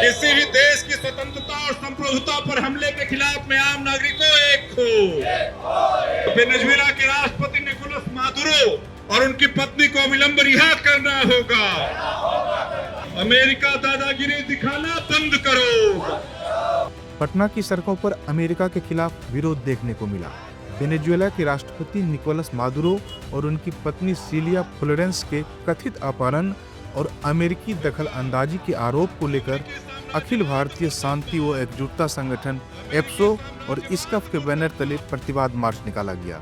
किसी भी देश की स्वतंत्रता और संप्रभुता पर हमले के खिलाफ में आम नागरिकों एक हो। वेनेजुएला के राष्ट्रपति निकोलस मादुरो और उनकी पत्नी को अविलंब रिहा करना होगा। अमेरिका दादागिरी दिखाना बंद करो। पटना की सड़कों पर अमेरिका के खिलाफ विरोध देखने को मिला। वेनेजुएला के राष्ट्रपति निकोलस मादुरो और उनकी पत्नी सिलिया फ्लोरेंस के कथित अपहरण और अमेरिकी दखल अंदाजी के आरोप को लेकर अखिल भारतीय शांति व एकजुटता संगठन एप्सो और इस्कफ के बैनर तले प्रतिवाद मार्च निकाला गया।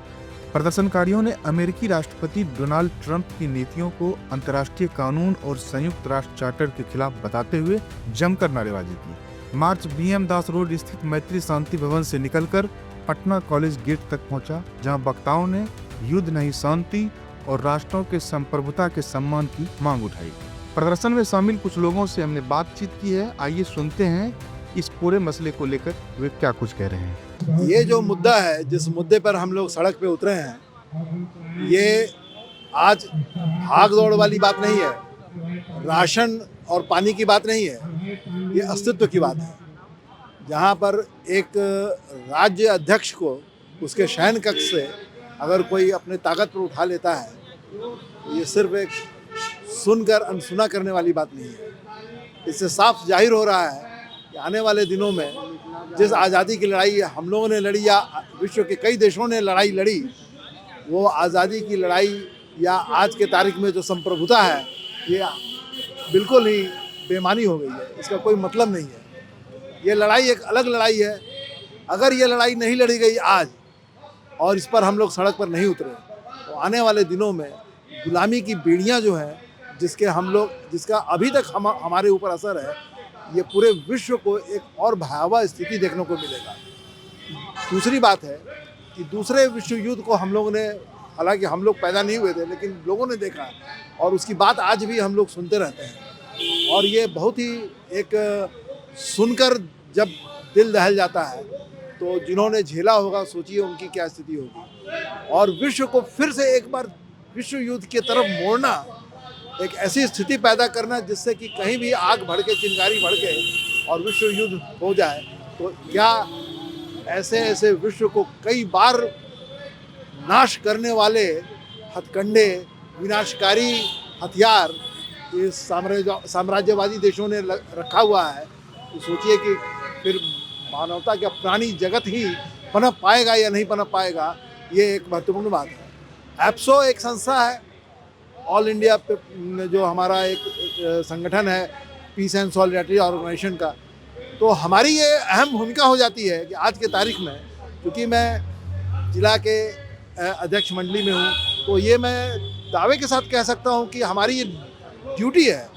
प्रदर्शनकारियों ने अमेरिकी राष्ट्रपति डोनाल्ड ट्रंप की नीतियों को अंतर्राष्ट्रीय कानून और संयुक्त राष्ट्र चार्टर के खिलाफ बताते हुए जमकर नारेबाजी की। मार्च BM दास रोड स्थित मैत्री शांति भवन से निकलकर पटना कॉलेज गेट तक पहुंचा, जहां वक्ताओं ने युद्ध नहीं शांति और राष्ट्रों के संप्रभुता के सम्मान की मांग उठाई। प्रदर्शन में शामिल कुछ लोगों से हमने बातचीत की है। आइए सुनते हैं इस पूरे मसले को लेकर वे क्या कुछ कह रहे हैं। ये जो मुद्दा है, जिस मुद्दे पर हम लोग सड़क पे उतरे हैं, ये आज भाग दौड़ वाली बात नहीं है, राशन और पानी की बात नहीं है, ये अस्तित्व की बात है। जहाँ पर एक राज्य अध्यक्ष को उसके शयन कक्ष से अगर कोई अपने ताकत पर उठा लेता है, ये सिर्फ एक सुनकर अनसुना करने वाली बात नहीं है। इससे साफ जाहिर हो रहा है कि आने वाले दिनों में जिस आज़ादी की लड़ाई हम लोगों ने लड़ी या विश्व के कई देशों ने लड़ाई लड़ी, वो आज़ादी की लड़ाई या आज के तारीख में जो संप्रभुता है, ये बिल्कुल ही बेमानी हो गई है। इसका कोई मतलब नहीं है। ये लड़ाई एक अलग लड़ाई है। अगर ये लड़ाई नहीं लड़ी गई आज और इस पर हम लोग सड़क पर नहीं उतरे, तो आने वाले दिनों में गुलामी की बेड़ियां जो हैं, जिसका अभी तक हमारे ऊपर असर है, ये पूरे विश्व को एक और भयावह स्थिति देखने को मिलेगा। दूसरी बात है कि दूसरे विश्व युद्ध को हम लोगों ने, हालांकि हम लोग पैदा नहीं हुए थे, लेकिन लोगों ने देखा और उसकी बात आज भी हम लोग सुनते रहते हैं। और ये बहुत ही एक सुनकर जब दिल दहल जाता है, तो जिन्होंने झेला होगा सोचिए उनकी क्या स्थिति होगी। और विश्व को फिर से एक बार विश्व युद्ध की तरफ मोड़ना, एक ऐसी स्थिति पैदा करना जिससे कि कहीं भी आग भड़के, चिंगारी भड़के और विश्व युद्ध हो जाए, तो क्या ऐसे विश्व को कई बार नाश करने वाले हथकंडे, विनाशकारी हथियार इस साम्राज्यवादी देशों ने रखा हुआ है, तो सोचिए कि फिर मानवता का प्राणी जगत ही पनप पाएगा या नहीं पनप पाएगा। ये एक महत्वपूर्ण बात है। एप्सो एक संस्था है, ऑल इंडिया जो हमारा एक संगठन है, पीस एंड सॉलिडारिटी ऑर्गेनाइजेशन का, तो हमारी ये अहम भूमिका हो जाती है कि आज के तारीख में, क्योंकि मैं जिला के अध्यक्ष मंडली में हूँ, तो ये मैं दावे के साथ कह सकता हूँ कि हमारी ये ड्यूटी है,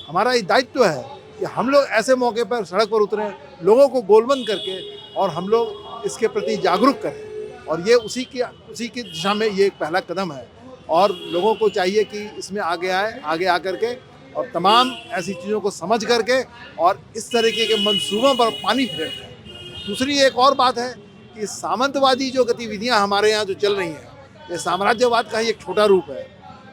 हमारा ये दायित्व है कि हम लोग ऐसे मौके पर सड़क पर उतरें, लोगों को गोलबंद करके, और हम लोग इसके प्रति जागरूक करें। और ये उसी की दिशा में ये एक पहला कदम है। और लोगों को चाहिए कि इसमें आगे आकर के और तमाम ऐसी चीज़ों को समझ करके और इस तरीके के मंसूबों पर पानी फेर दें। दूसरी एक और बात है कि सामंतवादी जो गतिविधियां हमारे यहाँ जो चल रही हैं, ये साम्राज्यवाद का ही एक छोटा रूप है।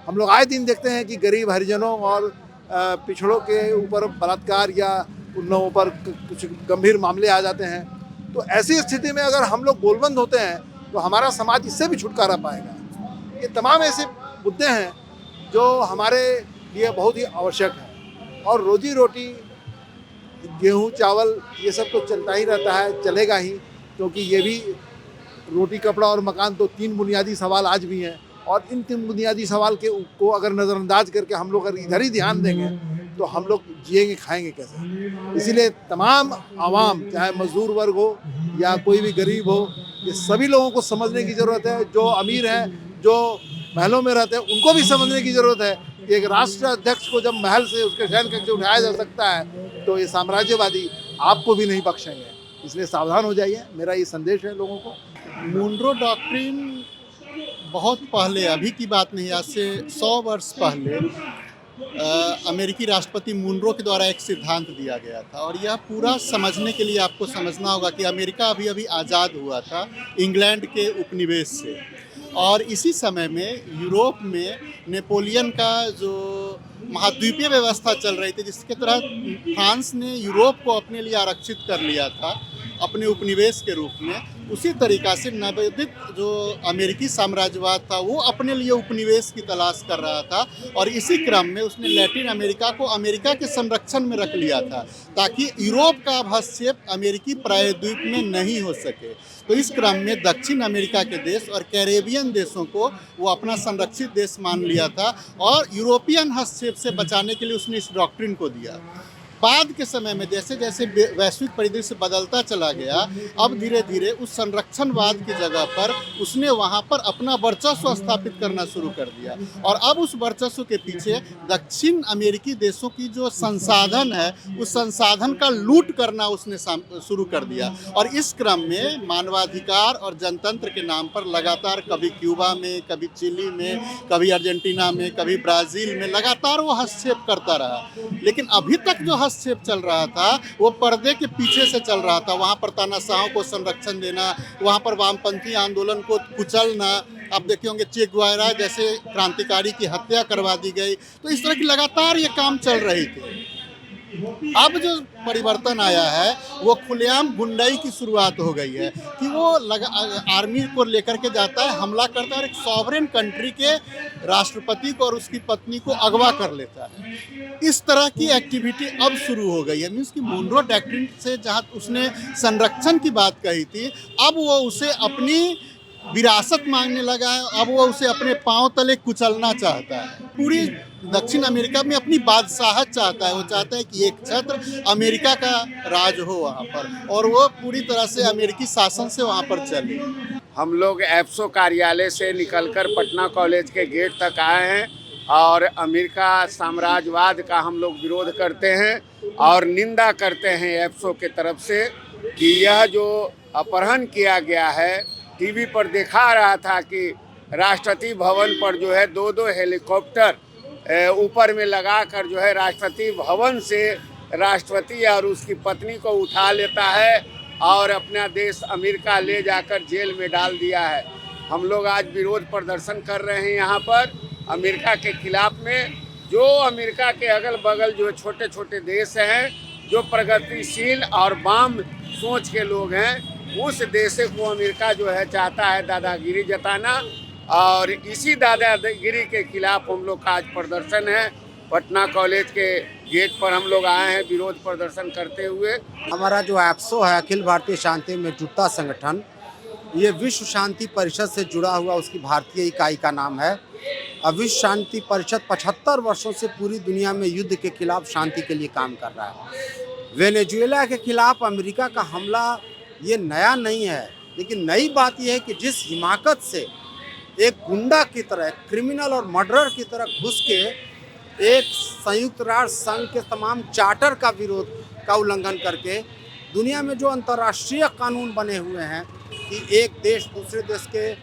हम लोग आए दिन देखते हैं कि गरीब हरिजनों और पिछड़ों के ऊपर बलात्कार या उन लोगों पर कुछ गंभीर मामले आ जाते हैं। तो ऐसी स्थिति में अगर हम लोग गोलबंद होते हैं, तो हमारा समाज इससे भी छुटकारा पाएगा। ये तमाम ऐसे मुद्दे हैं जो हमारे लिए बहुत ही आवश्यक है। और रोजी रोटी, गेहूँ चावल, ये सब तो चलता ही रहता है, चलेगा ही, क्योंकि ये भी रोटी कपड़ा और मकान तो 3 बुनियादी सवाल आज भी हैं। और इन 3 बुनियादी सवाल को अगर नज़रअंदाज करके हम लोग अगर इधर ही ध्यान देंगे, तो हम लोग जिएंगे खाएंगे कैसे। इसीलिए तमाम आवाम, चाहे मजदूर वर्ग हो या कोई भी गरीब हो, ये सभी लोगों को समझने की ज़रूरत है। जो अमीर हैं, जो महलों में रहते हैं, उनको भी समझने की ज़रूरत है कि एक राष्ट्र अध्यक्ष को जब महल से, उसके शयन कक्ष से उठाया जा सकता है, तो ये साम्राज्यवादी आपको भी नहीं बख्शेंगे। इसलिए सावधान हो जाइए, मेरा ये संदेश है लोगों को। मुनरो डॉक्ट्रिन बहुत पहले, अभी की बात नहीं, आज से 100 वर्ष पहले अमेरिकी राष्ट्रपति मुनरो के द्वारा एक सिद्धांत दिया गया था। और यह पूरा समझने के लिए आपको समझना होगा कि अमेरिका अभी अभी आज़ाद हुआ था इंग्लैंड के उपनिवेश से। और इसी समय में यूरोप में नेपोलियन का जो महाद्वीपीय व्यवस्था चल रही थी, जिसके तहत फ्रांस ने यूरोप को अपने लिए आरक्षित कर लिया था अपने उपनिवेश के रूप में, उसी तरीका से नवोदित जो अमेरिकी साम्राज्यवाद था वो अपने लिए उपनिवेश की तलाश कर रहा था। और इसी क्रम में उसने लैटिन अमेरिका को अमेरिका के संरक्षण में रख लिया था, ताकि यूरोप का हस्तक्षेप अमेरिकी प्रायद्वीप में नहीं हो सके। तो इस क्रम में दक्षिण अमेरिका के देश और कैरेबियन देशों को वो अपना संरक्षित देश मान लिया था, और यूरोपियन हस्तक्षेप से बचाने के लिए उसने इस डॉक्ट्रिन को दिया। बाद के समय में जैसे जैसे वैश्विक परिदृश्य बदलता चला गया, अब धीरे धीरे उस संरक्षणवाद की जगह पर उसने वहाँ पर अपना वर्चस्व स्थापित करना शुरू कर दिया। और अब उस वर्चस्व के पीछे दक्षिण अमेरिकी देशों की जो संसाधन है, उस संसाधन का लूट करना उसने शुरू कर दिया। और इस क्रम में मानवाधिकार और जनतंत्र के नाम पर लगातार कभी क्यूबा में, कभी चिली में, कभी अर्जेंटीना में, कभी ब्राज़ील में लगातार वो हस्तक्षेप करता रहा। लेकिन अभी तक जो हस्तक्षेप चल रहा था वो पर्दे के पीछे से चल रहा था। वहाँ पर तानाशाहों को संरक्षण देना, वहाँ पर वामपंथी आंदोलन को कुचलना। आप देखे होंगे चे गुएवारा जैसे क्रांतिकारी की हत्या करवा दी गई। तो इस तरह की लगातार ये काम चल रही थी। अब जो परिवर्तन आया है वो खुलेआम गुंडाई की शुरुआत हो गई है कि वो आर्मी को लेकर के जाता है, हमला करता है और एक सॉवरेन कंट्री के राष्ट्रपति को और उसकी पत्नी को अगवा कर लेता है। इस तरह की एक्टिविटी अब शुरू हो गई है। मीन्स कि मुनरो डॉक्ट्रिन से जहाँ उसने संरक्षण की बात कही थी, अब वो उसे अपनी विरासत मांगने लगा है। अब वो उसे अपने पांव तले कुचलना चाहता है। पूरी दक्षिण अमेरिका में अपनी बादशाहत चाहता है। वो चाहता है कि एक छत्र अमेरिका का राज हो वहाँ पर, और वो पूरी तरह से अमेरिकी शासन से वहाँ पर चले। हम लोग एप्सो कार्यालय से निकलकर पटना कॉलेज के गेट तक आए हैं और अमेरिका साम्राज्यवाद का हम लोग विरोध करते हैं और निंदा करते हैं एप्सो के तरफ से कि यह जो अपहरण किया गया है। टीवी पर दिखा रहा था कि राष्ट्रपति भवन पर जो है दो हेलीकॉप्टर ऊपर में लगाकर जो है राष्ट्रपति भवन से राष्ट्रपति और उसकी पत्नी को उठा लेता है और अपना देश अमेरिका ले जाकर जेल में डाल दिया है। हम लोग आज विरोध प्रदर्शन कर रहे हैं यहाँ पर अमेरिका के खिलाफ में। जो अमेरिका के अगल बगल जो छोटे छोटे देश हैं, जो प्रगतिशील और वाम सोच के लोग हैं, उस देश को अमेरिका जो है चाहता है दादागिरी जताना, और इसी दादागिरी के खिलाफ हम लोग का आज प्रदर्शन है। पटना कॉलेज के गेट पर हम लोग आए हैं विरोध प्रदर्शन करते हुए। हमारा जो एप्सो है अखिल भारतीय शांति में जुटता संगठन, ये विश्व शांति परिषद से जुड़ा हुआ उसकी भारतीय इकाई का नाम है। विश्व शांति परिषद 75 वर्षों से पूरी दुनिया में युद्ध के खिलाफ शांति के लिए काम कर रहा है। वेनेजुएला के खिलाफ अमेरिका का हमला ये नया नहीं है, लेकिन नई बात यह है कि जिस हिमाकत से एक गुंडा की तरह, क्रिमिनल और मर्डरर की तरह घुस के एक संयुक्त राष्ट्र संघ के तमाम चार्टर का विरोध का उल्लंघन करके दुनिया में जो अंतर्राष्ट्रीय कानून बने हुए हैं कि एक देश दूसरे देश के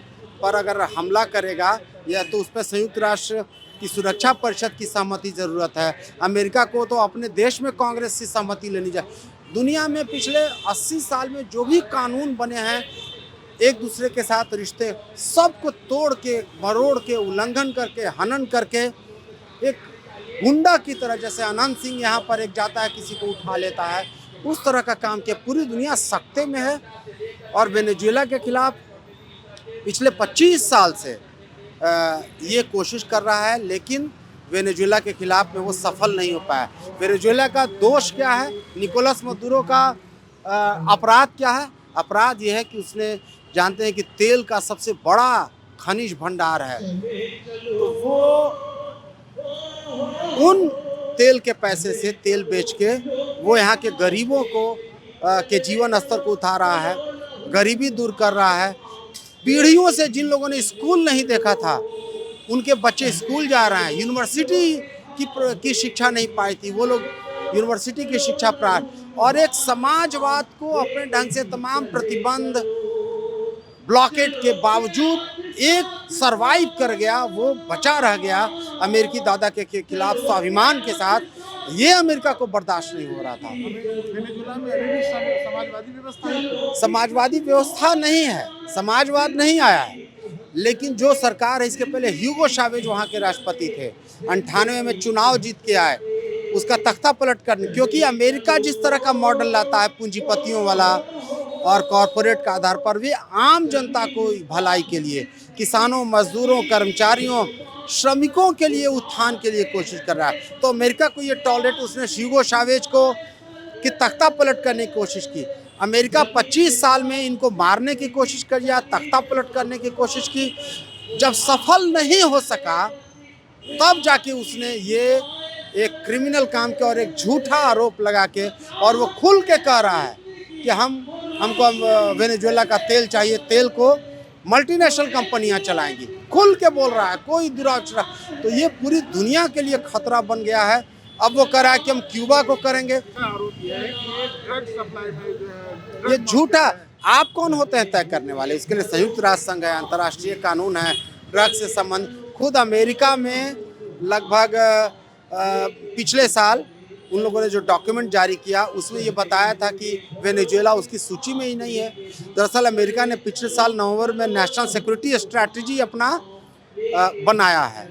पर अगर हमला करेगा या तो उस पर संयुक्त राष्ट्र की सुरक्षा परिषद की सहमति ज़रूरत है। अमेरिका को तो अपने देश में कांग्रेस की सहमति लेनी चाहिए। दुनिया में पिछले 80 साल में जो भी कानून बने हैं एक दूसरे के साथ रिश्ते सबको तोड़ के, मरोड़ के, उल्लंघन करके, हनन करके एक गुंडा की तरह, जैसे अनंत सिंह यहाँ पर एक जाता है किसी को उठा लेता है, उस तरह का काम किया। पूरी दुनिया सख्ते में है और वेनेजुएला के खिलाफ पिछले 25 साल से ये कोशिश कर रहा है, लेकिन वेनेजुएला के खिलाफ में वो सफल नहीं हो पाया। वेनेजुएला का दोष क्या है? निकोलस मदुरो का अपराध क्या है? अपराध ये है कि उसने, जानते हैं कि तेल का सबसे बड़ा खनिज भंडार है, तो वो उन तेल के पैसे से तेल बेच के वो यहाँ के गरीबों को के जीवन स्तर को उठा रहा है, गरीबी दूर कर रहा है। पीढ़ियों से जिन लोगों ने स्कूल नहीं देखा था उनके बच्चे स्कूल जा रहे हैं। यूनिवर्सिटी की शिक्षा नहीं पाई थी, वो लोग यूनिवर्सिटी की शिक्षा प्राप्त, और एक समाजवाद को अपने ढंग से तमाम प्रतिबंध ब्लॉकेट के बावजूद एक सरवाइव कर गया, वो बचा रह गया अमेरिकी दादा के खिलाफ स्वाभिमान के साथ। ये अमेरिका को बर्दाश्त नहीं हो रहा था। वेनेजुएला में अभी भी समाजवादी व्यवस्था है। समाजवादी व्यवस्था नहीं है, समाजवाद नहीं आया है। लेकिन जो सरकार है, इसके पहले ह्यूगो चावेज वहाँ के राष्ट्रपति थे, 98 में चुनाव जीत के आए, उसका तख्ता पलट करने, क्योंकि अमेरिका जिस तरह का मॉडल लाता है पूंजीपतियों वाला और कॉरपोरेट का आधार पर, भी आम जनता को भलाई के लिए, किसानों, मजदूरों, कर्मचारियों, श्रमिकों के लिए उत्थान के लिए कोशिश कर रहा है। तो अमेरिका को ये टॉलरेट, उसने ह्यूगो चावेज को कि तख्ता पलट करने की कोशिश की। अमेरिका 25 साल में इनको मारने की कोशिश करी, तख्ता पलट करने की कोशिश की। जब सफल नहीं हो सका तब जाके उसने ये एक क्रिमिनल काम किया और एक झूठा आरोप लगा के, और वो खुल के कह रहा है कि हमको वेनेजुएला का तेल चाहिए, तेल को मल्टीनेशनल कंपनियां चलाएंगी, खुल के बोल रहा है, कोई दुराचरा। तो ये पूरी दुनिया के लिए खतरा बन गया है। अब वो कह रहा है कि हम क्यूबा को करेंगे। ये झूठा। आप कौन होते हैं तय करने वाले? उसके लिए संयुक्त राष्ट्र संघ है, अंतर्राष्ट्रीय कानून है, ड्रग्स से संबंध। खुद अमेरिका में लगभग पिछले साल उन लोगों ने जो डॉक्यूमेंट जारी किया उसमें ये बताया था कि वेनेजुएला उसकी सूची में ही नहीं है। दरअसल अमेरिका ने पिछले साल नवंबर में नेशनल सिक्योरिटी स्ट्रैटेजी अपना बनाया है,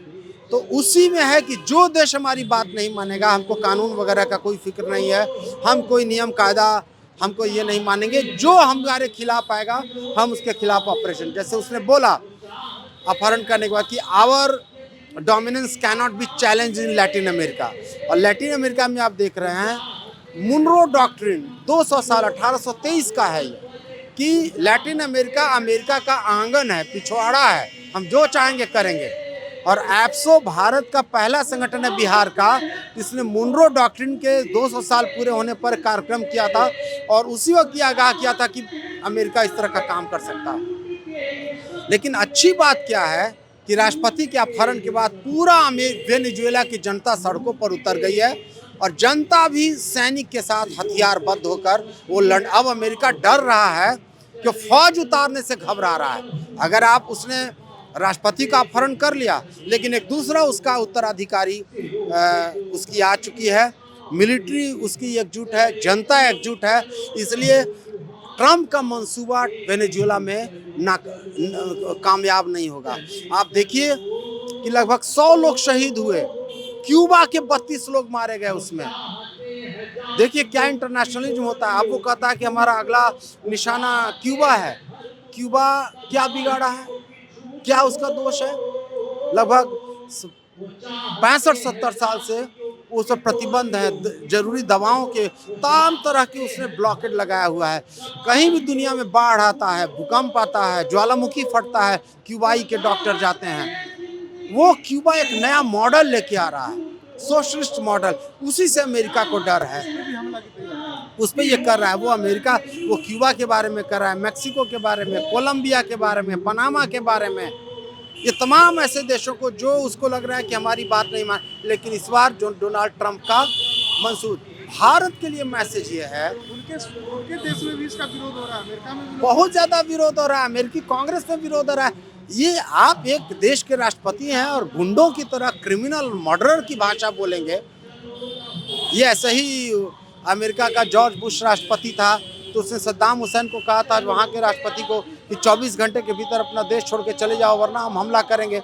तो उसी में है कि जो देश हमारी बात नहीं मानेगा, हमको कानून वगैरह का कोई फिक्र नहीं है, हम कोई नियम कायदा हमको ये नहीं मानेंगे, जो हमारे खिलाफ आएगा हम उसके खिलाफ ऑपरेशन। जैसे उसने बोला अपहरण करने के बाद कि our dominance cannot be challenge in Latin America. और लैटिन अमेरिका में आप देख रहे हैं मुनरो डॉक्ट्रिन 200 साल 1823 का है ये, कि लैटिन अमेरिका अमेरिका का आंगन है, पिछवाड़ा है, हम जो चाहेंगे करेंगे। और एप्सो भारत का पहला संगठन है बिहार का, जिसने मुनरो डॉक्ट्रिन के 200 साल पूरे होने पर कार्यक्रम किया था और उसी वक्त ये आगाह किया था कि अमेरिका इस तरह का काम कर सकता है। लेकिन अच्छी बात क्या है कि राष्ट्रपति के अपहरण के बाद पूरा वेनेजुएला की जनता सड़कों पर उतर गई है और जनता भी सैनिक के साथ हथियारबद्ध होकर वो अब अमेरिका डर रहा है कि फौज उतारने से घबरा रहा है। अगर आप उसने राष्ट्रपति का अपहरण कर लिया, लेकिन एक दूसरा उसका उत्तराधिकारी उसकी आ चुकी है, मिलिट्री उसकी एकजुट है, जनता एकजुट है, इसलिए ट्रम्प का मंसूबा वेनेजुएला में कामयाब नहीं होगा। आप देखिए कि लगभग 100 लोग शहीद हुए, क्यूबा के 32 लोग मारे गए उसमें। देखिए क्या इंटरनेशनलिज्म होता है। आपको कहता है कि हमारा अगला निशाना क्यूबा है। क्यूबा क्या बिगाड़ा है, क्या उसका दोष है? लगभग 65-70 साल से उस पर प्रतिबंध है, जरूरी दवाओं के तमाम तरह के उसने ब्लॉकेट लगाया हुआ है। कहीं भी दुनिया में बाढ़ आता है, भूकंप आता है, ज्वालामुखी फटता है, क्यूबाई के डॉक्टर जाते हैं। वो क्यूबा एक नया मॉडल लेके आ रहा है, सोशलिस्ट मॉडल, उसी से अमेरिका को डर है, उस पर ये कर रहा है। वो अमेरिका वो क्यूबा के बारे में कर रहा है, मैक्सिको के बारे में, कोलंबिया के बारे में, पनामा के बारे में, ये तमाम ऐसे देशों को जो उसको लग रहा है कि हमारी बात नहीं मान। लेकिन इस बार जो डोनाल्ड ट्रंप का मंसूर भारत के लिए मैसेज ये है, उनके देश में भी इसका विरोध हो रहा है, अमेरिका में भी बहुत ज़्यादा विरोध हो रहा है, अमेरिकी कांग्रेस में विरोध हो रहा है। ये आप एक देश के राष्ट्रपति हैं और गुंडों की तरह क्रिमिनल मर्डरर की भाषा बोलेंगे। ये ऐसे ही अमेरिका का जॉर्ज बुश राष्ट्रपति था तो उसने सद्दाम हुसैन को कहा था वहाँ के राष्ट्रपति को कि 24 घंटे के भीतर अपना देश छोड़ के चले जाओ वरना हम हमला करेंगे।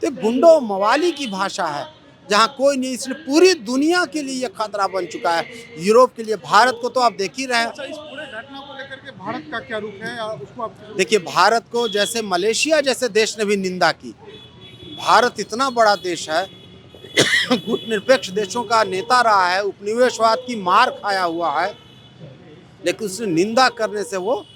तो गुंडों मवाली की भाषा है जहाँ कोई नहीं, इसलिए पूरी दुनिया के लिए ये खतरा बन चुका है, यूरोप के लिए। भारत को तो आप देख ही रहे हैं। अच्छा, इस पूरे घटना को लेकर के भारत का क्या रुख है उसको आप देखिए, भारत को जैसे मलेशिया जैसे देश ने भी निंदा की। भारत इतना बड़ा देश है, गुटनिरपेक्ष देशों का नेता रहा है, उपनिवेशवाद की मार खाया हुआ है, लेकिन उसने निंदा करने से वो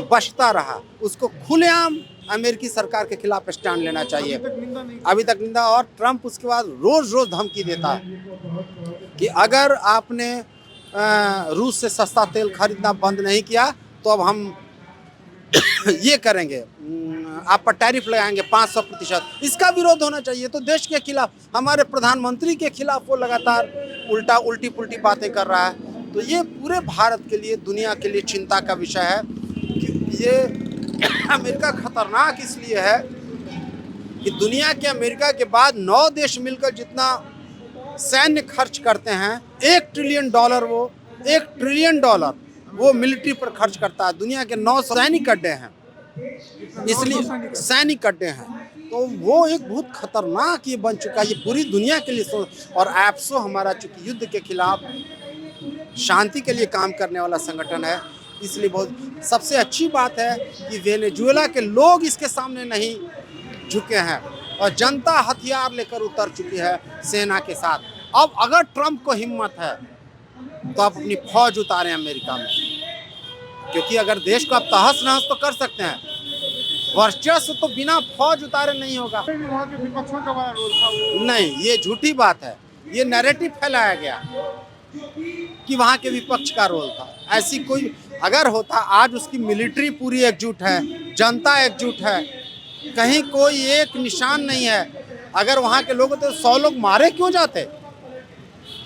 बचता रहा। उसको खुलेआम अमेरिकी सरकार के खिलाफ स्टैंड लेना चाहिए। अभी तक निंदा। और ट्रंप उसके बाद रोज रोज धमकी देता है कि अगर आपने रूस से सस्ता तेल खरीदना बंद नहीं किया तो अब हम ये करेंगे, आप पर टैरिफ लगाएंगे 500%। इसका विरोध होना चाहिए। तो देश के खिलाफ, हमारे प्रधानमंत्री के खिलाफ वो लगातार उल्टी पुल्टी बातें कर रहा है। तो ये पूरे भारत के लिए, दुनिया के लिए चिंता का विषय है कि ये अमेरिका खतरनाक इसलिए है कि दुनिया के अमेरिका के बाद 9 देश मिलकर जितना सैन्य खर्च करते हैं, $1 ट्रिलियन वो मिलिट्री पर खर्च करता है। दुनिया के 9 सैनिक अड्डे हैं इसलिए सैनिक अड्डे हैं, तो वो एक बहुत खतरनाक ये बन चुका है, ये पूरी दुनिया के लिए। और एप्सो हमारा चूंकि युद्ध के खिलाफ शांति के लिए काम करने वाला संगठन है, इसलिए बहुत सबसे अच्छी बात है कि वेनेजुएला के लोग इसके सामने नहीं झुके हैं और जनता हथियार लेकर उतर चुकी है सेना के साथ। अब अगर ट्रंप को हिम्मत है तो आप अपनी फौज उतारें अमेरिका में, क्योंकि अगर देश को आप तहस नहस तो कर सकते हैं, वर्चस्व तो बिना फौज उतारे नहीं होगा। वहाँ के विपक्षों का बड़ा रोल था वो। नहीं, ये झूठी बात है, ये नैरेटिव फैलाया गया कि वहाँ के विपक्ष का रोल था। ऐसी कोई अगर होता, आज उसकी मिलिट्री पूरी एकजुट है, जनता एकजुट है, कहीं कोई एक निशान नहीं है। अगर वहाँ के लोग तो 100 लोग मारे क्यों जाते?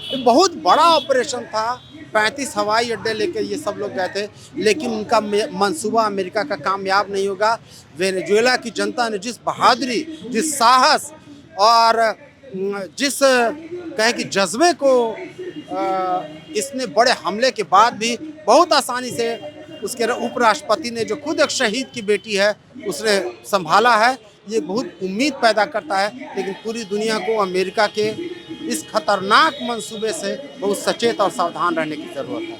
ये बहुत बड़ा ऑपरेशन था, 35 हवाई अड्डे लेकर ये सब लोग गए थे, लेकिन उनका मंसूबा अमेरिका का कामयाब नहीं होगा। वेनेजुएला की जनता ने जिस बहादुरी, जिस साहस और जिस कहें कि जज्बे को इसने बड़े हमले के बाद भी बहुत आसानी से उसके उपराष्ट्रपति ने, जो खुद एक शहीद की बेटी है, उसने संभाला है, ये बहुत उम्मीद पैदा करता है। लेकिन पूरी दुनिया को अमेरिका के इस खतरनाक मंसूबे से बहुत सचेत और सावधान रहने की ज़रूरत है।